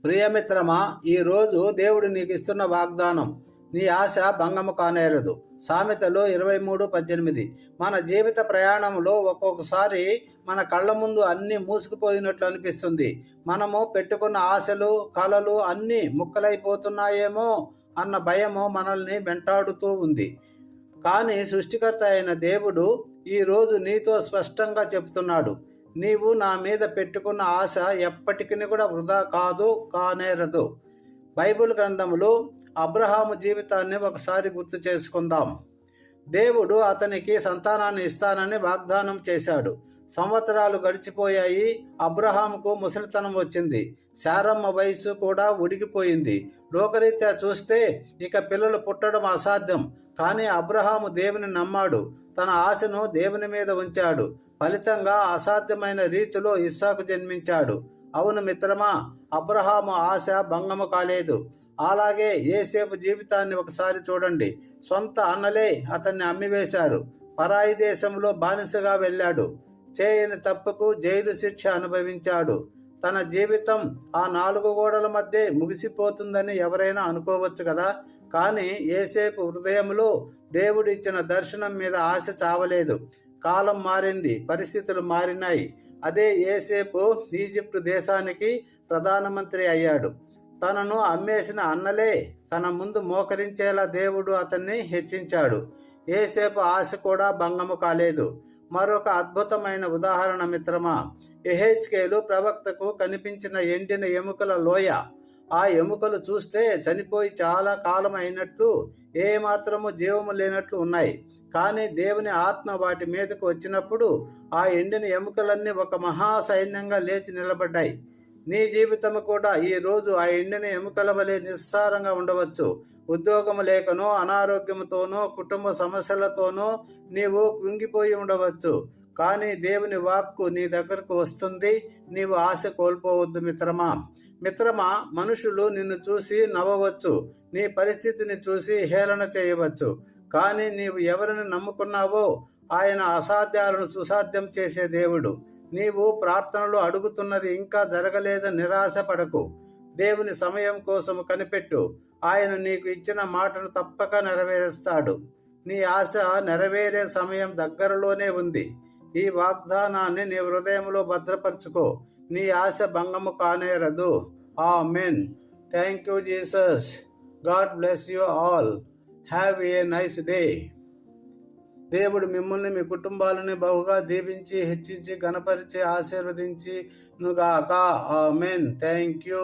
ప్రియమిత్రమా, ఈరోజు దేవుడు నీకు ఇస్తున్న వాగ్దానం, నీ ఆశ భంగము కానేరదు. సామెతలు 23:18. మన జీవిత ప్రయాణంలో ఒక్కొక్కసారి మన కళ్ళ ముందు అన్నీ మూసుకుపోయినట్లు అనిపిస్తుంది. మనము పెట్టుకున్న ఆశలు, కలలు అన్నీ ముక్కలైపోతున్నాయేమో అన్న భయము మనల్ని వెంటాడుతూ ఉంది. కానీ సృష్టికర్త అయిన దేవుడు ఈరోజు నీతో స్పష్టంగా చెప్తున్నాడు, నీవు నా మీద పెట్టుకున్న ఆశ ఎప్పటికీ కూడా వృధా కానేరదు. బైబిల్ గ్రంథములో అబ్రహాము జీవితాన్ని ఒకసారి గుర్తు చేసుకుందాం. దేవుడు అతనికి సంతానాన్ని ఇస్తానని వాగ్దానం చేశాడు. సంవత్సరాలు గడిచిపోయాయి. అబ్రహాముకు ముసలితనం వచ్చింది. శారమ్మ వయస్సు కూడా ఉడికిపోయింది. లోకరీత్యా చూస్తే ఇక పిల్లలు పుట్టడం అసాధ్యం. కానీ అబ్రహాము దేవుని నమ్మాడు. తన ఆశను దేవుని మీద ఉంచాడు. ఫలితంగా అసాధ్యమైన రీతిలో ఇస్సాకు జన్మించాడు. అవును మిత్రమా, అబ్రహాము ఆశ భంగము కాలేదు. అలాగే యోసేపు జీవితాన్ని ఒకసారి చూడండి. సొంత అన్నలే అతన్ని అమ్మివేశారు. పరాయి దేశంలో బానిసగా వెళ్ళాడు. చేయని తప్పుకు జైలు శిక్ష అనుభవించాడు. తన జీవితం ఆ 4 గోడల మధ్య ముగిసిపోతుందని ఎవరైనా అనుకోవచ్చు కదా. కానీ యోసేపు హృదయంలో దేవుడిచ్చిన దర్శనం మీద ఆశ చావలేదు. కాలం మారింది, పరిస్థితులు మారినాయి. అదే యోసేపు ఈజిప్టు దేశానికి ప్రధానమంత్రి అయ్యాడు. తనను అమ్మేసిన అన్నలే తన ముందు మోకరించేలా దేవుడు అతన్ని హెచ్చించాడు. యోసేపు ఆశ కూడా భంగము కాలేదు. మరొక అద్భుతమైన ఉదాహరణ మిత్రమా, యెహెజ్కేలు ప్రవక్తకు కనిపించిన ఎండిన ఎముకల లోయ. ఆ ఎముకలు చూస్తే చనిపోయి చాలా కాలం అయినట్లు, ఏమాత్రము జీవము లేనట్లు ఉన్నాయి. కానీ దేవుని ఆత్మ వాటి మీదకు వచ్చినప్పుడు ఆ ఎండిన ఎముకలన్నీ ఒక మహాసైన్యంగా లేచి నిలబడ్డాయి. నీ జీవితము కూడా ఈరోజు ఆ ఎండిన ఎముకల వలె నిస్సారంగా ఉండవచ్చు. ఉద్యోగము లేకనో, అనారోగ్యంతోనో, కుటుంబ సమస్యలతోనో నీవు కృంగిపోయి ఉండవచ్చు. కానీ దేవుని వాక్కు నీ దగ్గరకు వస్తుంది. నీవు ఆశ కోల్పోవద్దు మిత్రమా. మనుషులు నిన్ను చూసి నవ్వవచ్చు, నీ పరిస్థితిని చూసి హేళన చేయవచ్చు. కానీ నీవు ఎవరిని నమ్ముకున్నావో ఆయన అసాధ్యాలను సుసాధ్యం చేసే దేవుడు. నీవు ప్రార్థనలు అడుగుతున్నది ఇంకా జరగలేదని నిరాశపడకు. దేవుని సమయం కోసం కనిపెట్టు. ఆయన నీకు ఇచ్చిన మాటను తప్పక నెరవేరుస్తాడు. నీ ఆశ నెరవేరే సమయం దగ్గరలోనే ఉంది. ఈ వాగ్దానాన్ని నీ హృదయంలో భద్రపరచుకో. నీ ఆశ భంగము కానేరదు. Amen. Thank you Jesus. God bless you all. Have a nice day. దేవుడు మిమ్మల్ని, మీ కుటుంబాలని బహుగా దీవించి, హెచ్చించి, ఘనపరిచి, ఆశీర్వదించి నుగాక. ఆమేన్. Thank you.